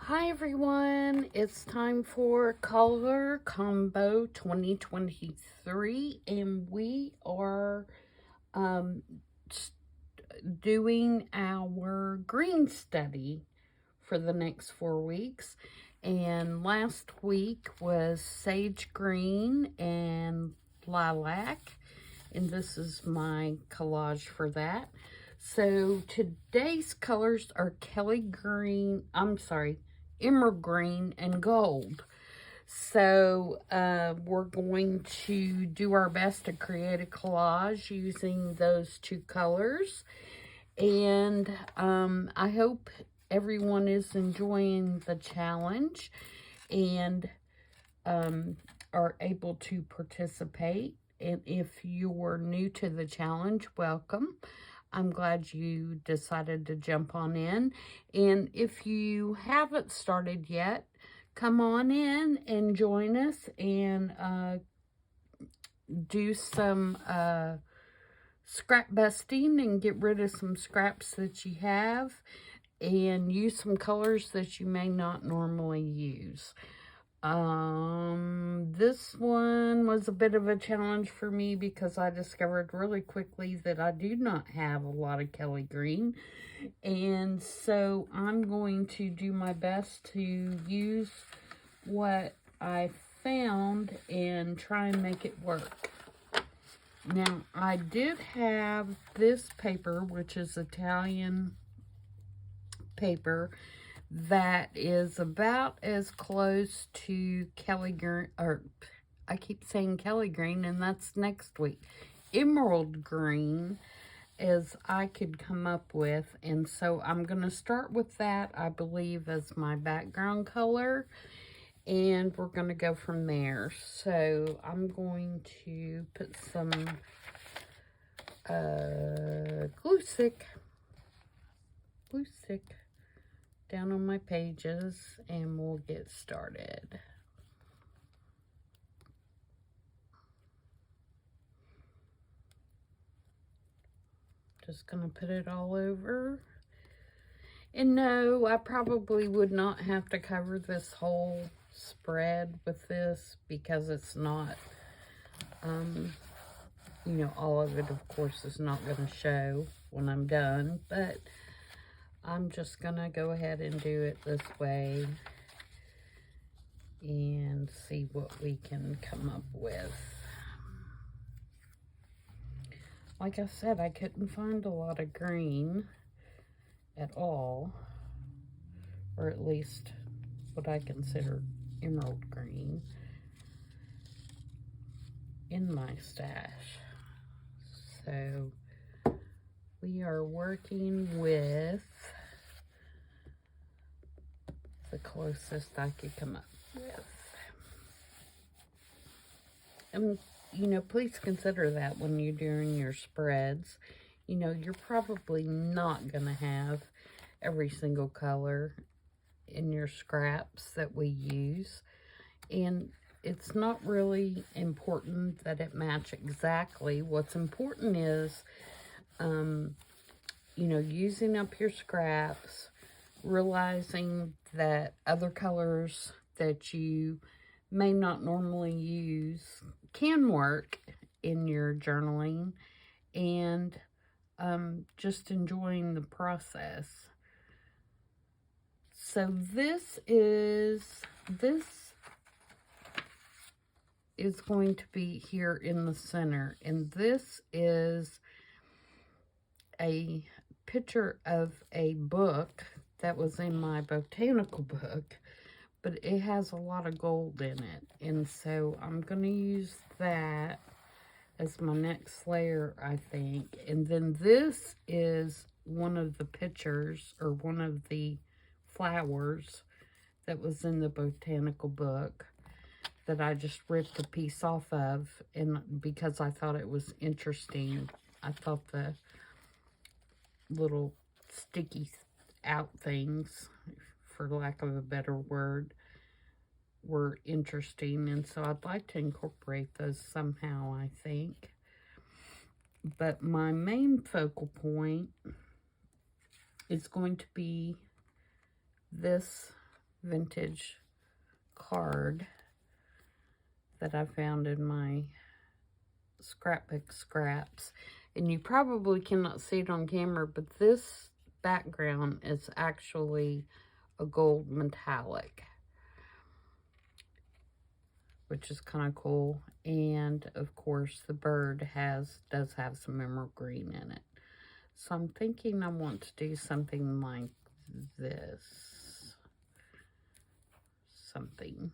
Hi everyone, it's time for Color Combo 2023 and we are doing our green study for the next 4 weeks. And last week was sage green and lilac, and this is my collage for that. So today's colors are emerald green and gold. So we're going to do our best to create a collage using those two colors. And I hope everyone is enjoying the challenge and are able to participate. And if you're new to the challenge, welcome. I'm glad you decided to jump on in. And if you haven't started yet, come on in and join us and do some scrap busting and get rid of some scraps that you have and use some colors that you may not normally use. This one was a bit of a challenge for me because I discovered really quickly that I do not have a lot of Kelly green. And so I'm going to do my best to use what I found and try and make it work. Now, I did have this paper, which is Italian paper, that is about as close to Kelly green, or I keep saying Kelly green, and that's next week, emerald green, as I could come up with. And so I'm going to start with that, I believe, as my background color, and we're going to go from there. So I'm going to put some glue stick down on my pages, and we'll get started. Just gonna put it all over. And no, I probably would not have to cover this whole spread with this because it's not, you know, all of it, of course, is not gonna show when I'm done, but I'm just gonna go ahead and do it this way and see what we can come up with. Like I said, I couldn't find a lot of green at all, or at least what I consider emerald green, in my stash. So we are working with the closest I could come up with. And, you know, please consider that when you're doing your spreads. You know, you're probably not going to have every single color in your scraps that we use. And it's not really important that it match exactly. What's important is, you know, using up your scraps, realizing that other colors that you may not normally use can work in your journaling, and just enjoying the process. So this is going to be here in the center, and this is a picture of a book that was in my botanical book, but it has a lot of gold in it, and so I'm going to use that as my next layer, I think. And then this is one of the pictures, or one of the flowers that was in the botanical book that I just ripped a piece off of, and because I thought it was interesting. I thought the little sticky out things, for lack of a better word, were interesting, and so I'd like to incorporate those somehow, I think. But my main focal point is going to be this vintage card that I found in my scrapbook scraps. And you probably cannot see it on camera, but this background is actually a gold metallic, which is kind of cool. And of course the bird does have some emerald green in it. So I'm thinking I want to do something like this. Something.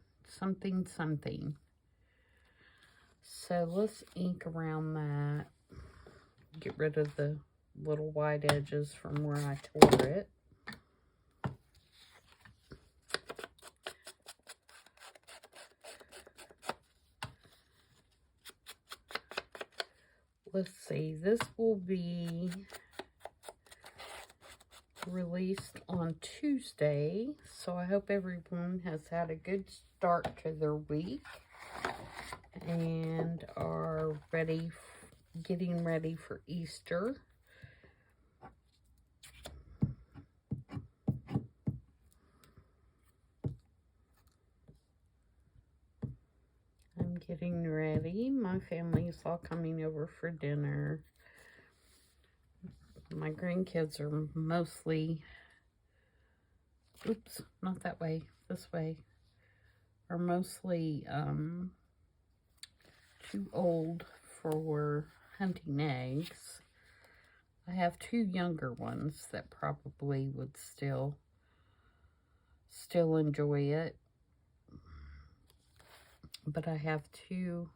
So let's ink around that. Get rid of the little white edges from where I tore it. Let's see, this will be released on Tuesday, so I hope everyone has had a good start to their week and are getting ready for Easter. I'm getting ready. My family is all coming over for dinner. My grandkids are mostly, oops, not that way, this way, are mostly too old for hunting eggs. I have 2 younger ones that probably would still enjoy it. But I have 2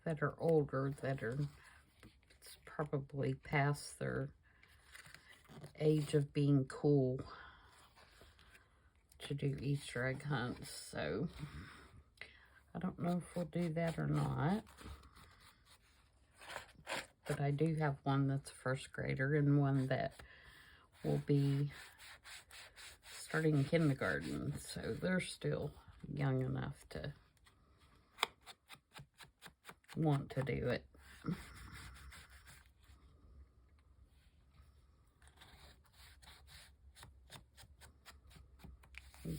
that are older that are probably past their age of being cool to do Easter egg hunts. So I don't know if we'll do that or not. But I do have one that's a first grader and one that will be starting kindergarten. So they're still young enough to want to do it.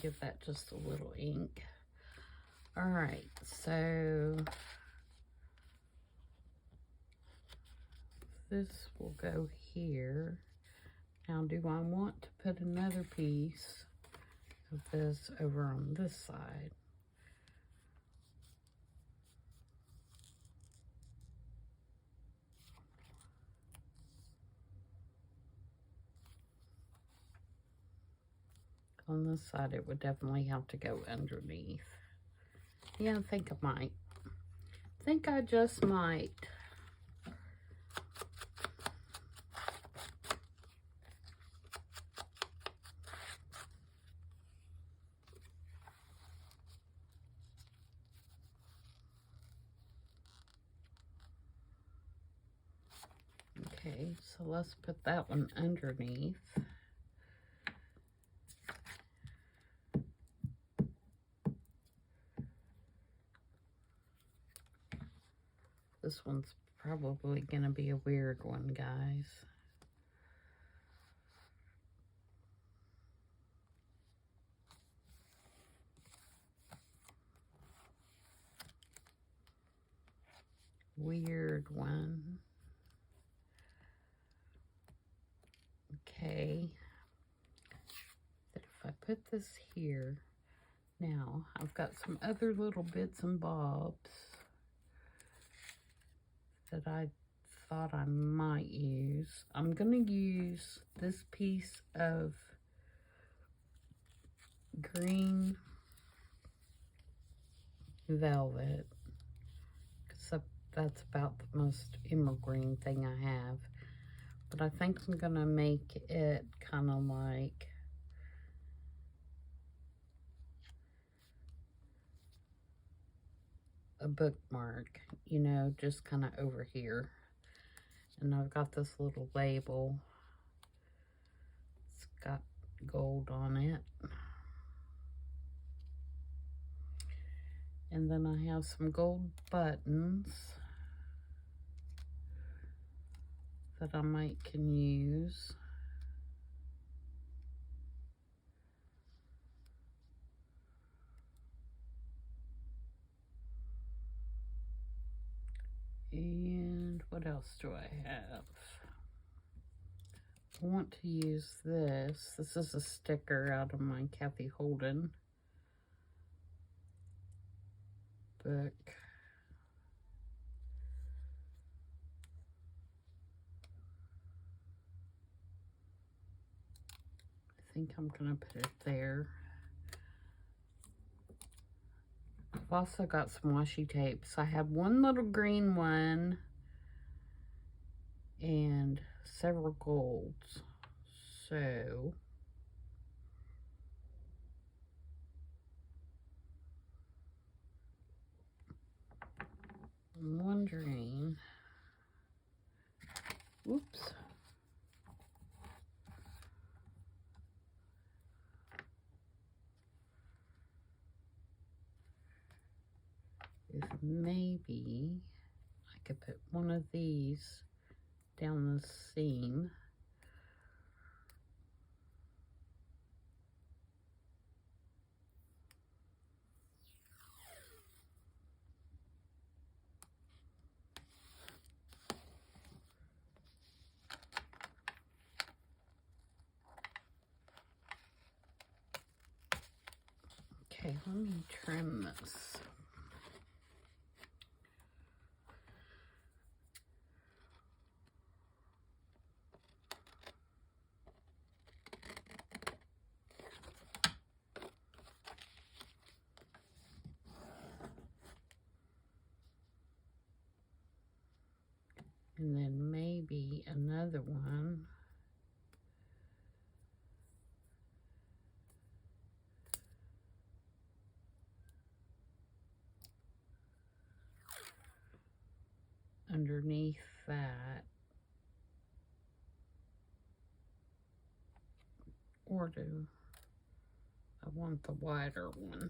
Give that just a little ink. All right, so this will go here. Now, do I want to put another piece of this over on this side? On this side, it would definitely have to go underneath. Yeah, I think I might. I think I just might. Okay, so let's put that one underneath. This one's probably gonna be a weird one, guys. Weird one. Okay. But if I put this here, now I've got some other little bits and bobs that I thought I might use. I'm gonna use this piece of green velvet, because that's about the most emerald green thing I have. But I think I'm gonna make it kind of like a bookmark, you know, just kind of over here. And I've got this little label. It's got gold on it. And then I have some gold buttons that I might can use. And what else do I have? I want to use this. This is a sticker out of my Kathy Holden book. I think I'm going to put it there. I've also got some washi tapes. I have one little green one and several golds. So I'm wondering, oops. If maybe I could put one of these down the seam. Okay, let me trim this. And then maybe another one. Underneath that. Or do I want the wider one?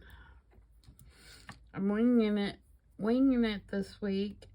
I'm winging it this week.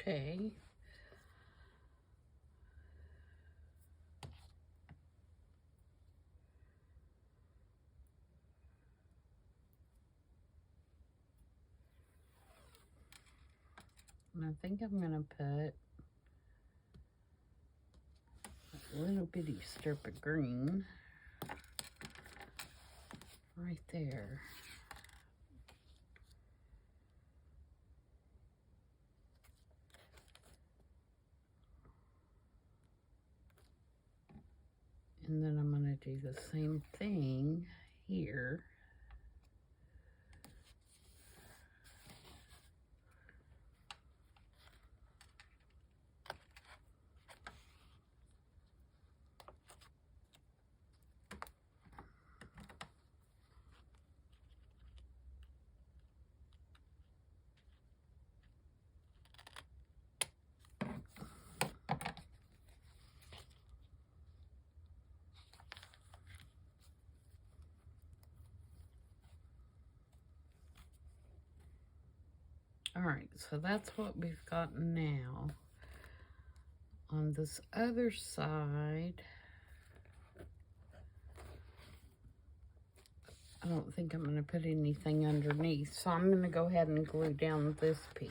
Okay. And I think I'm going to put a little bitty strip of green right there. And then I'm going to do the same thing here. All right, so that's what we've got now. On this other side, I don't think I'm going to put anything underneath, so I'm going to go ahead and glue down this piece.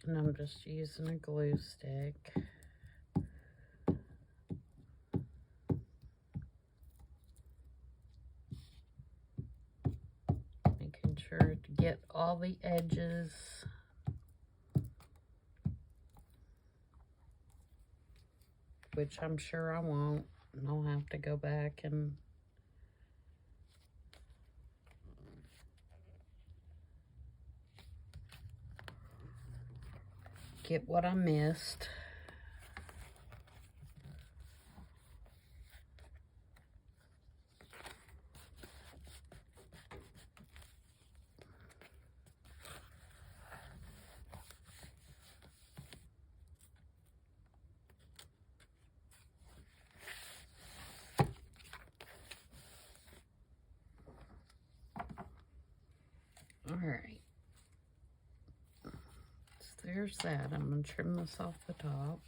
And I'm just using a glue stick. Making sure to get all the edges. which I'm sure I won't. And I'll have to go back and get what I missed. All right. So there's that. I'm going to trim this off the top.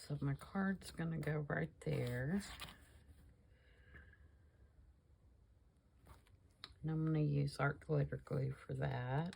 So my card's going to go right there. And I'm going to use art glitter glue for that.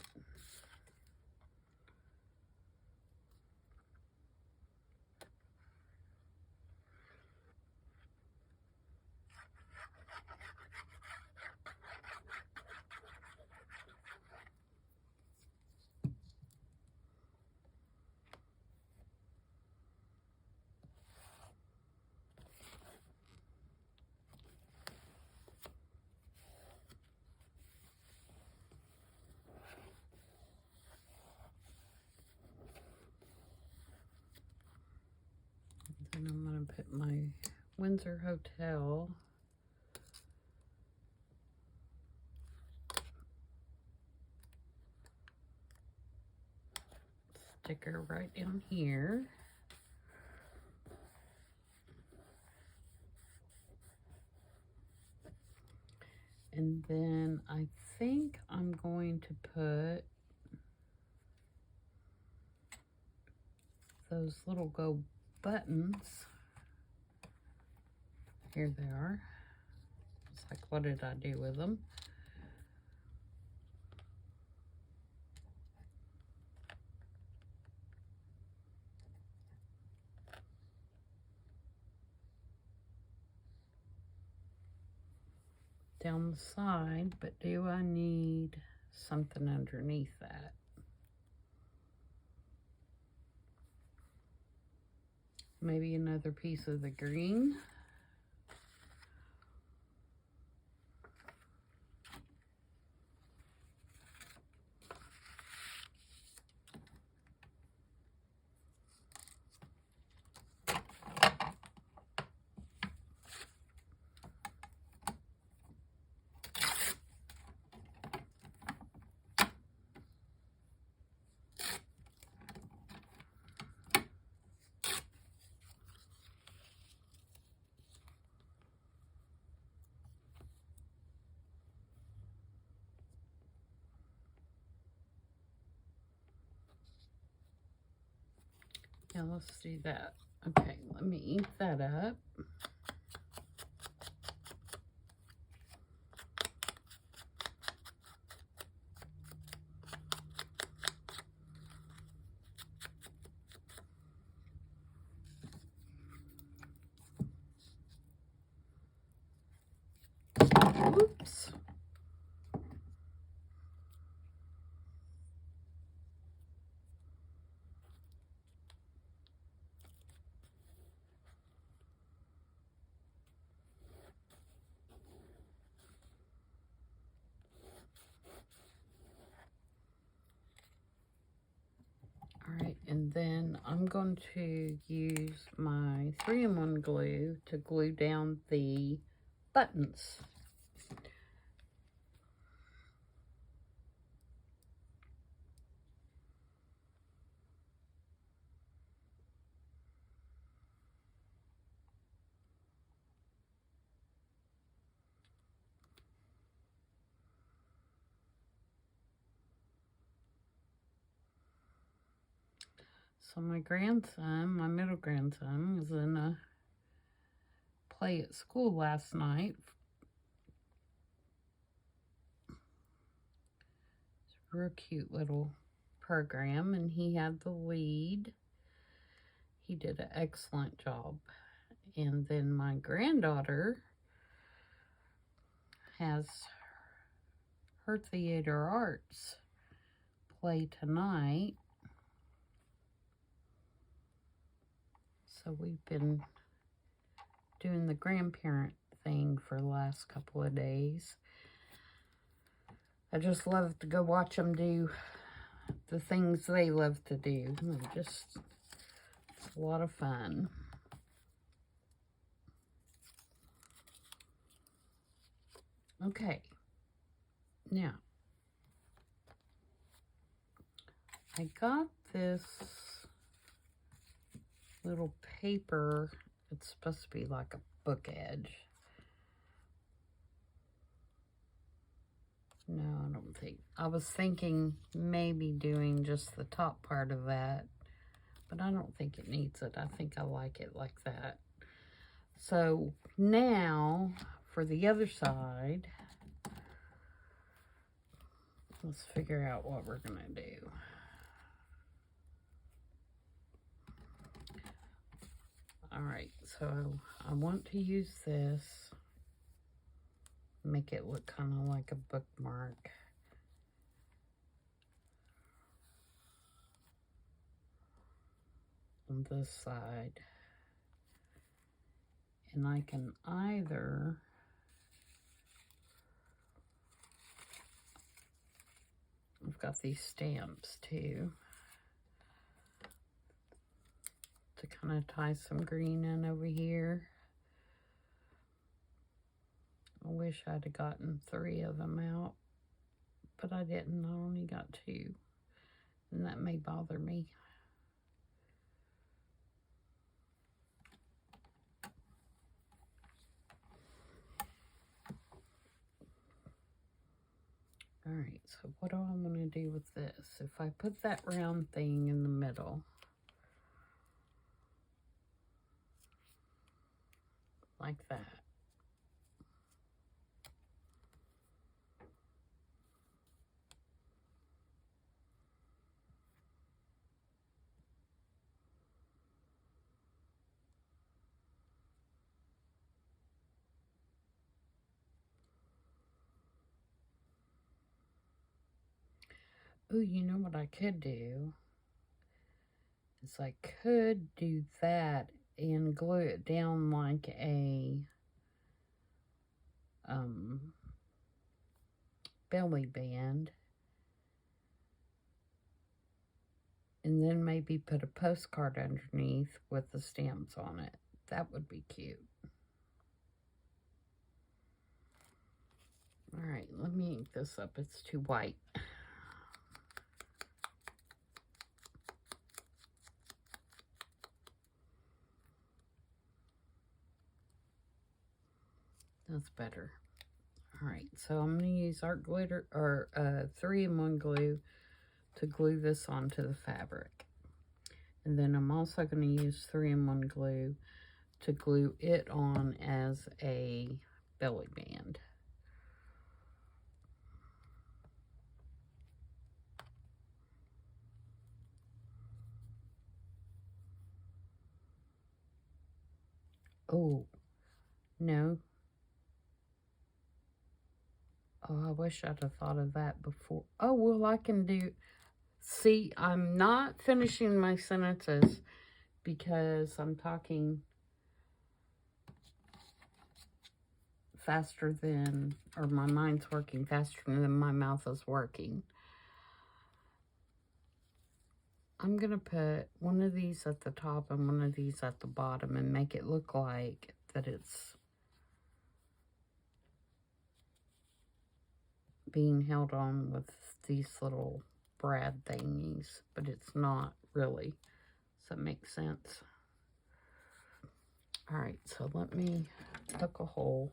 And I'm going to put my Windsor Hotel sticker right down here. And then I think I'm going to put those little gold buttons. Here they are. It's like, what did I do with them? Down the side, but do I need something underneath that? Maybe another piece of the green. Yeah, let's do that. Okay, let me ink that up. Oops. All right, and then I'm going to use my 3-in-1 glue to glue down the buttons. So my grandson, my middle grandson, was in a play at school last night. It's a real cute little program, and he had the lead. he did an excellent job. And then my granddaughter has her theater arts play tonight. So we've been doing the grandparent thing for the last couple of days. I just love to go watch them do the things they love to do. It's a lot of fun. Okay, now I got this little paper. It's supposed to be like a book edge. No, I don't think. I was thinking maybe doing just the top part of that, but I don't think it needs it. I think I like it like that. So now for the other side, let's figure out what we're gonna do. All right, so I want to use this, make it look kind of like a bookmark. On this side. And I can either I've got these stamps too to kind of tie some green in over here. I wish I'd have gotten 3 of them out, but I didn't. I only got 2, and that may bother me. All right, so what do I want to do with this? If I put that round thing in the middle, like that. Oh, you know what I could do? Is I could do that and glue it down like a belly band, and then maybe put a postcard underneath with the stamps on it. That would be cute. All right, let me ink this up. It's too white. That's better. All right, so I'm going to use art glitter, or 3-in-1 glue to glue this onto the fabric. And then I'm also going to use 3-in-1 glue to glue it on as a belly band. Oh, no. Oh, I wish I'd have thought of that before. Oh, well, I can do... See, I'm not finishing my sentences because I'm talking faster than... Or my mind's working faster than my mouth is working. I'm going to put one of these at the top and one of these at the bottom and make it look like that it's being held on with these little brad thingies, but it's not really. Does that make sense? All right, so let me poke a hole.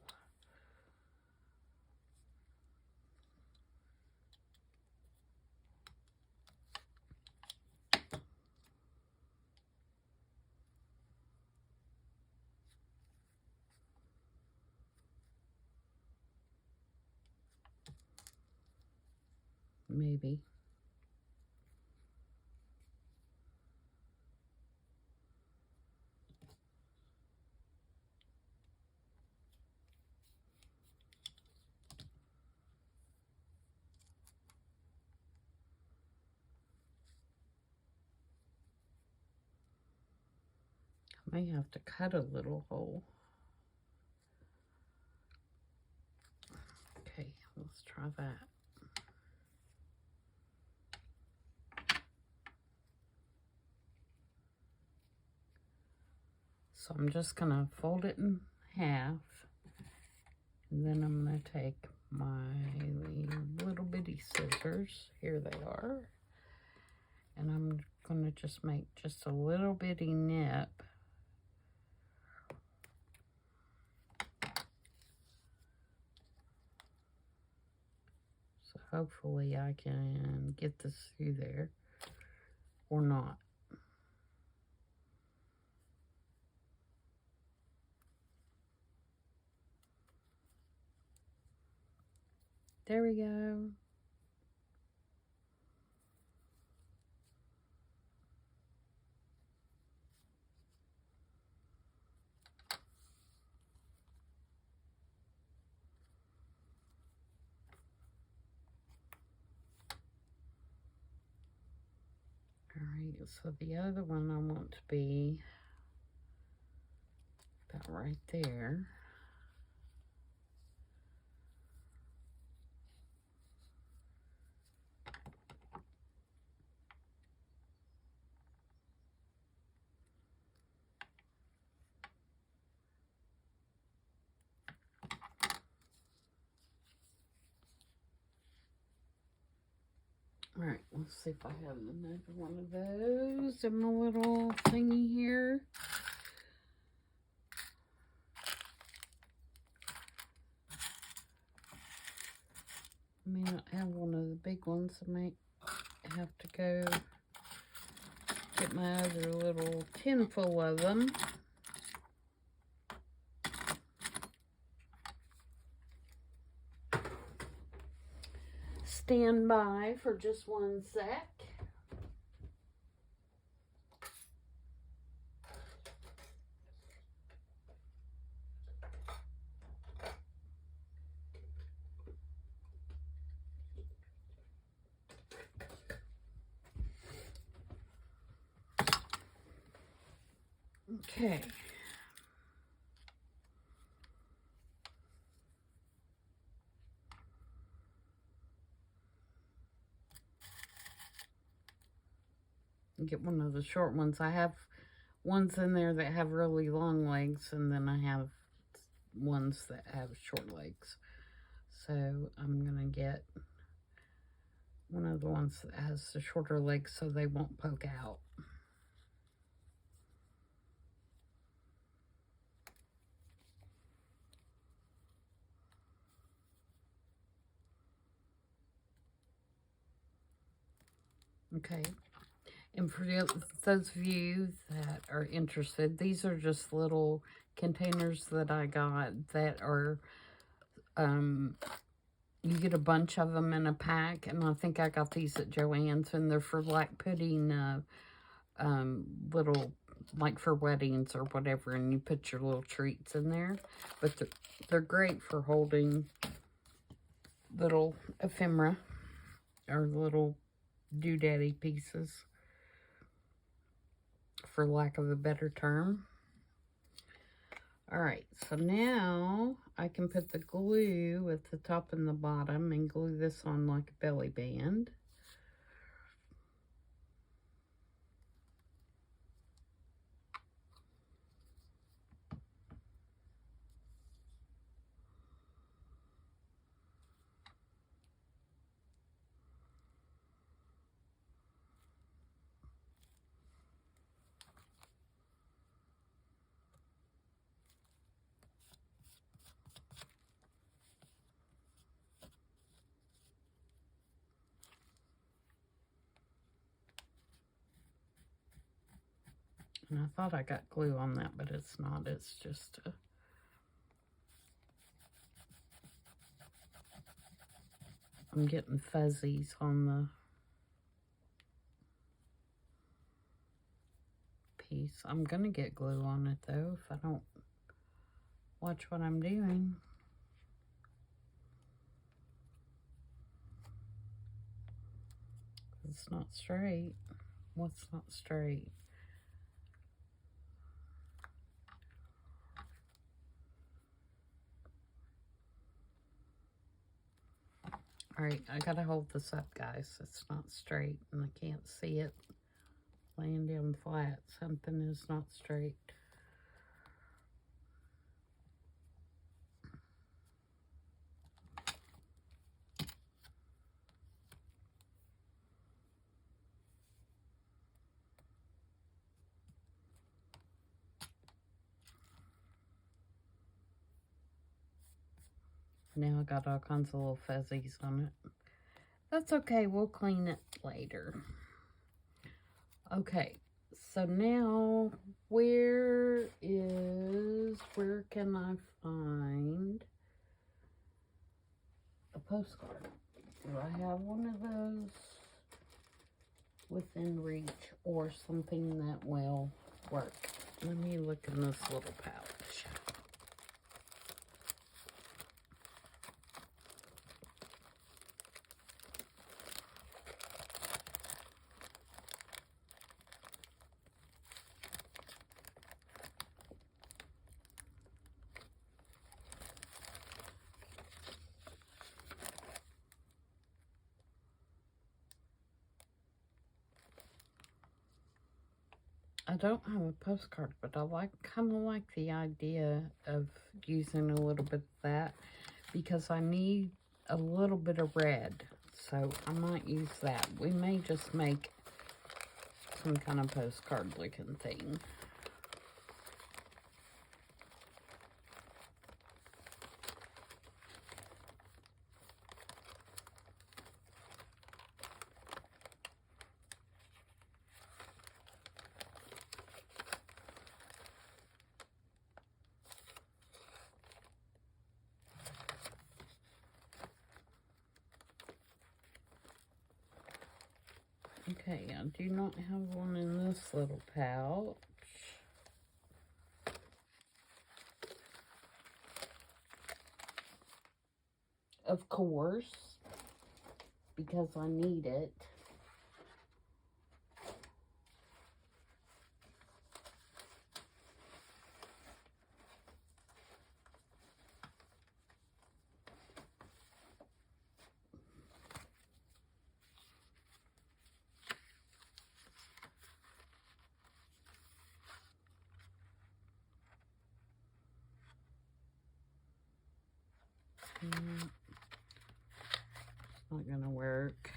Maybe. May have to cut a little hole. Okay, let's try that. So I'm just going to fold it in half, and then I'm going to take my little bitty scissors, here they are, and I'm going to just make just a little bitty nip. So hopefully I can get this through there, or not. There we go. Alright, so the other one I want to be about right there. Alright, let's see if I have another one of those in my little thingy here. I may not have one of the big ones. I might have to go get my other little tin full of them. Stand by for just one sec. Okay. Get one of the short ones. I have ones in there that have really long legs, and then I have ones that have short legs. So I'm gonna get one of the ones that has the shorter legs so they won't poke out. Okay, and for those of you that are interested, these are just little containers that I got that are, you get a bunch of them in a pack, and I think I got these at Joann's, and they're for like putting little, like for weddings or whatever, and you put your little treats in there. But they're great for holding little ephemera or little doodaddy pieces, for lack of a better term. Alright, so now I can put the glue at the top and the bottom and glue this on like a belly band. And I thought I got glue on that, but it's not. It's just I'm getting fuzzies on the piece. I'm going to get glue on it, though, if I don't watch what I'm doing. It's not straight. What's not straight? Alright, I gotta hold this up, guys. It's not straight, and I can't see it laying down flat. Something is not straight. Now I got all kinds of little fuzzies on it. That's okay, we'll clean it later. Okay, so now where can I find a postcard? Do I have one of those within reach or something that will work? Let me look in this little pouch. I don't have a postcard, but I kind of like the idea of using a little bit of that because I need a little bit of red, so I might use that. We may just make some kind of postcard looking thing. Okay, I do not have one in this little pouch. Of course, because I need it. It's not gonna work.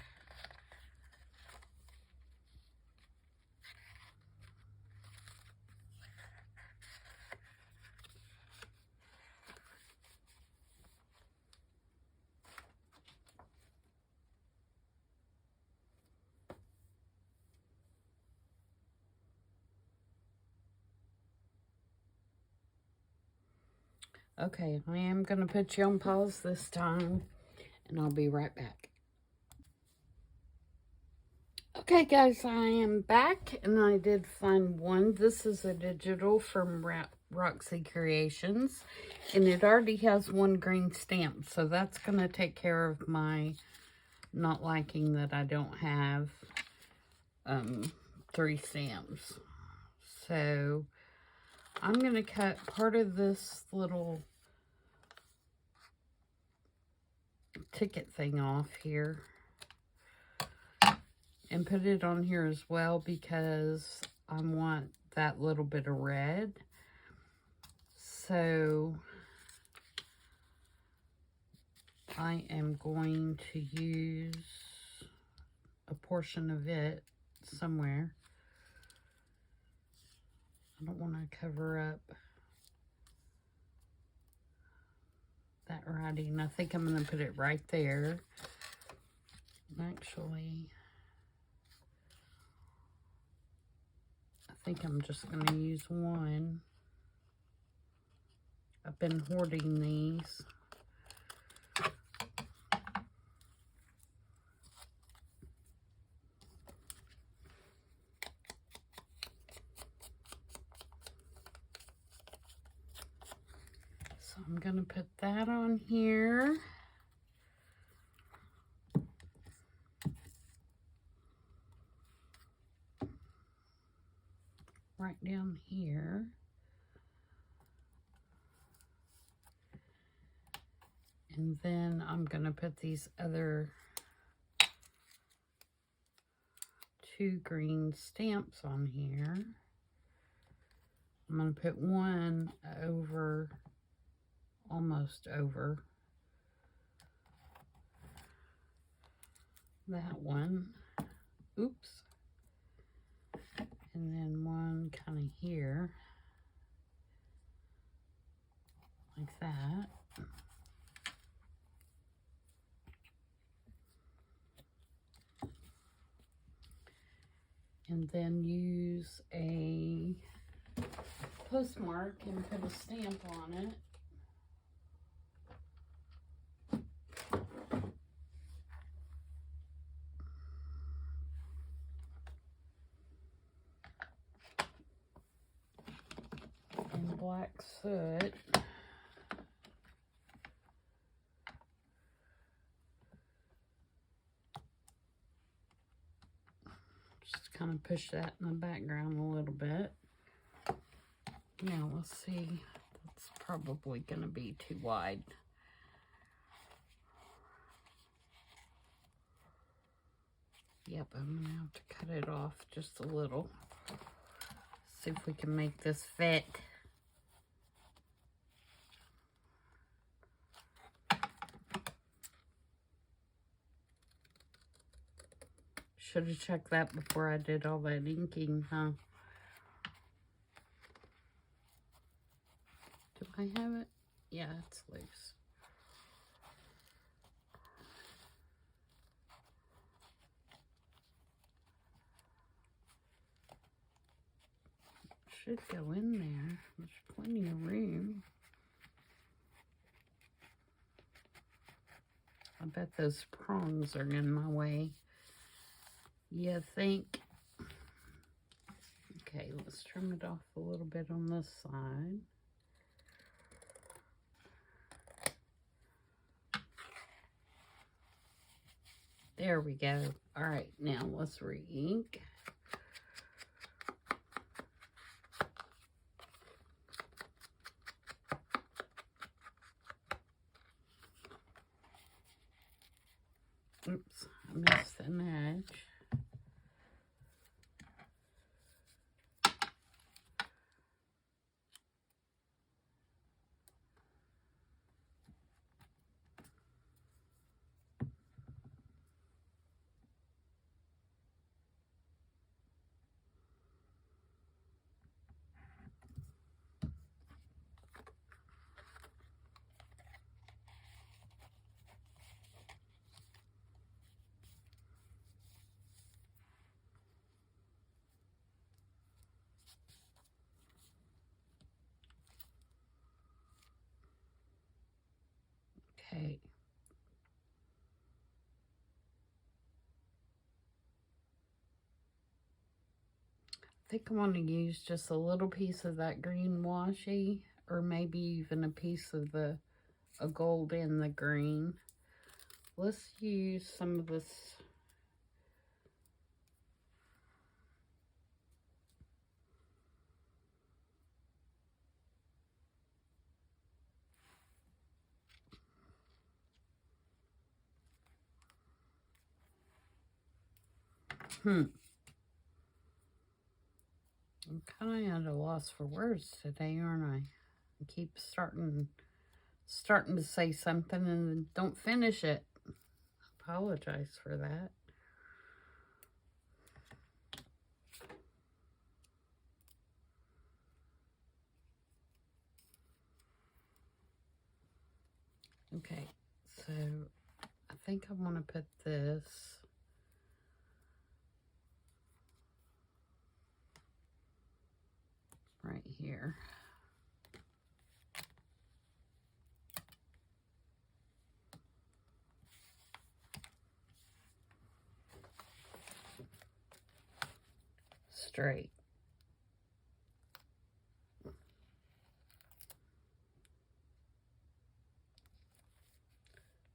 Okay, I am gonna put you on pause this time, and I'll be right back. Okay, guys, I am back, and I did find one. This is a digital from Roxy Creations, and it already has one green stamp, so that's going to take care of my not liking that I don't have 3 stamps. So I'm going to cut part of this little ticket thing off here and put it on here as well because I want that little bit of red. So I am going to use a portion of it somewhere. I don't want to cover up that writing. I think I'm going to put it right there. Actually, I think I'm just going to use one. I've been hoarding these. So I'm going to put that on here. Right down here. And then I'm going to put these other 2 green stamps on here. I'm going to put one over, almost over that one. Oops. And then one kind of here, like that. And then use a postmark and put a stamp on it. And black soot. Just kind of push that in the background a little bit. Now let's see, that's probably going to be too wide. Yep, I'm going to have to cut it off just a little. See if we can make this fit. Should have checked that before I did all that inking, huh? Do I have it? Yeah, it's loose. Should go in there. There's plenty of room. I bet those prongs are in my way. You think? Okay, let's trim it off a little bit on this side. There we go. All right, now let's re-ink. Oops, I missed an edge. Okay. I think I want to use just a little piece of that green washi, or maybe even a piece of the gold in the green. Let's use some of this. I'm kind of at a loss for words today, aren't I? I keep starting to say something and then don't finish it. Apologize for that. Okay, so I think I want to put this right here. Straight.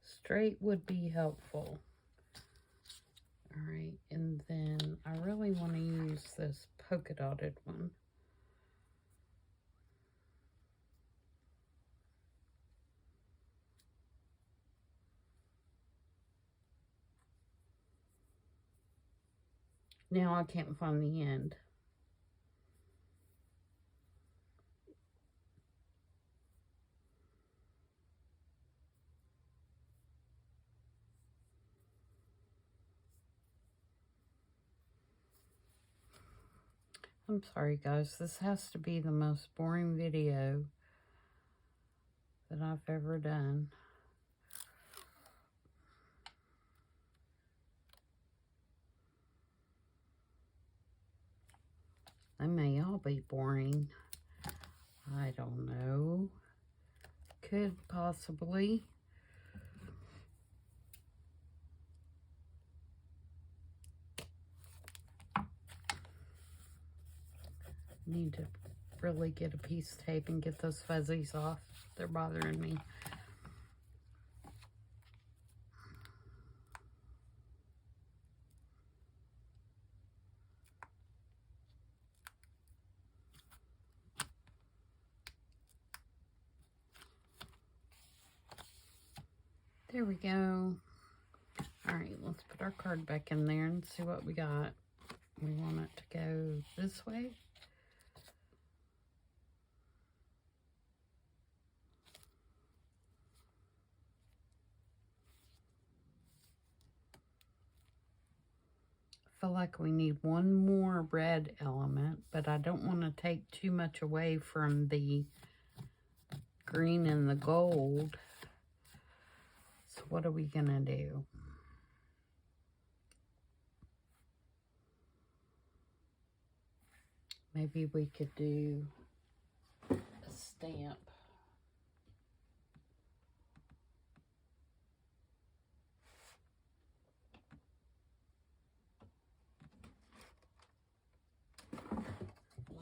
Straight would be helpful. All right, and then I really want to use this polka dotted one. Now I can't find the end. I'm sorry, guys. This has to be the most boring video that I've ever done. They may all be boring. I don't know. Could possibly. Need to really get a piece of tape and get those fuzzies off. They're bothering me. There we go. All right, let's put our card back in there and see what we got. We want it to go this way. I feel like we need one more red element, but I don't want to take too much away from the green and the gold. So what are we gonna do? Maybe we could do a stamp.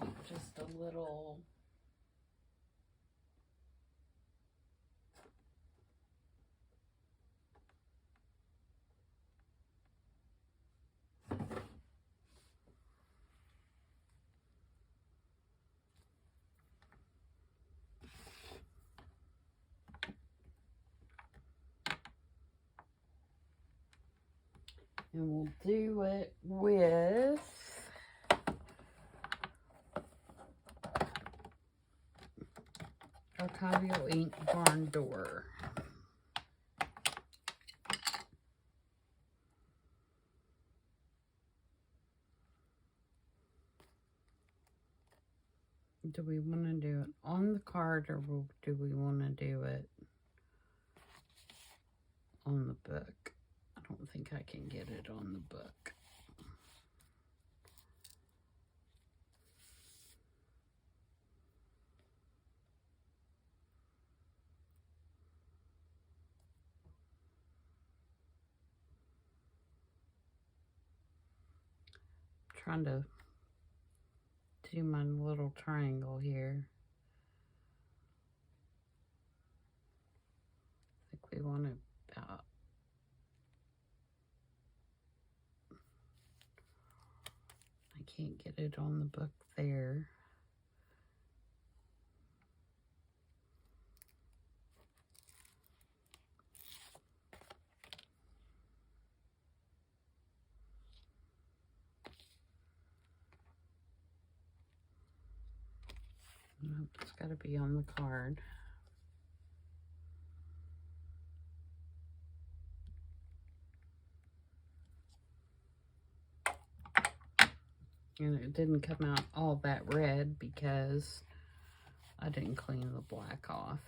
Like just a little. And we'll do it with Archival Ink Barn Door. Do we want to do it on the card, or do we want to do it on the book? I don't think I can get it on the book. I'm trying to do my little triangle here. I think we want it about. I can't get it on the book there. Nope, it's got to be on the card. And it didn't come out all that red because I didn't clean the black off.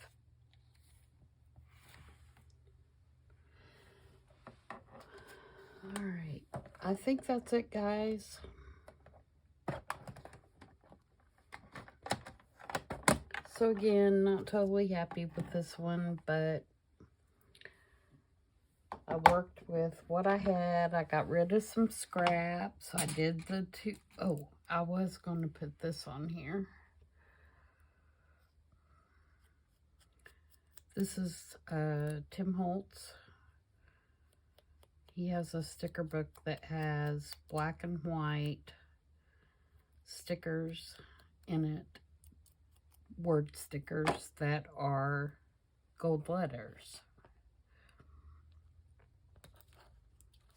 All right, I think that's it, guys. So again, not totally happy with this one, but I worked with what I had. I got rid of some scraps. I did the two. Oh, I was going to put this on here. This is Tim Holtz. He has a sticker book that has black and white stickers in it. Word stickers that are gold letters.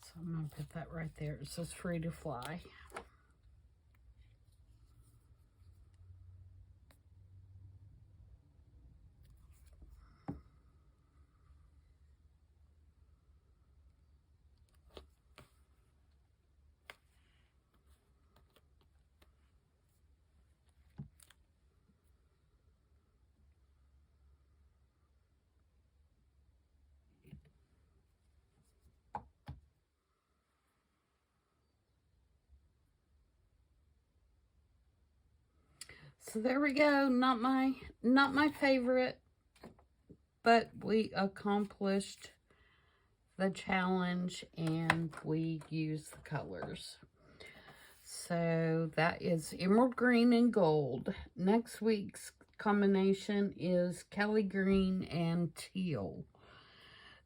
So I'm going to put that right there. It says free to fly. So there we go. Not my favorite, but we accomplished the challenge and we used the colors. So that is emerald green and gold. Next week's combination is Kelly green and teal.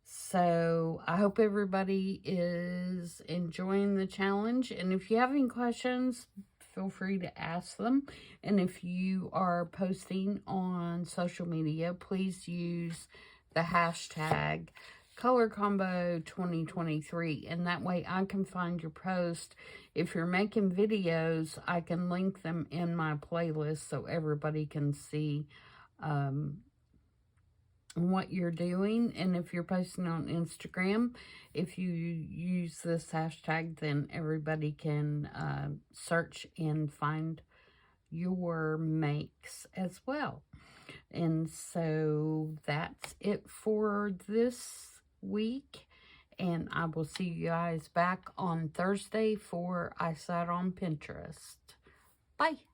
So I hope everybody is enjoying the challenge. And if you have any questions, feel free to ask them. And if you are posting on social media, please use the hashtag Color Combo 2023. And that way I can find your post. If you're making videos, I can link them in my playlist so everybody can see what you're doing. And if you're posting on Instagram, if you use this hashtag, then everybody can search and find your makes as well. And so that's it for this week, and I will see you guys back on Thursday for I Sat on Pinterest. Bye.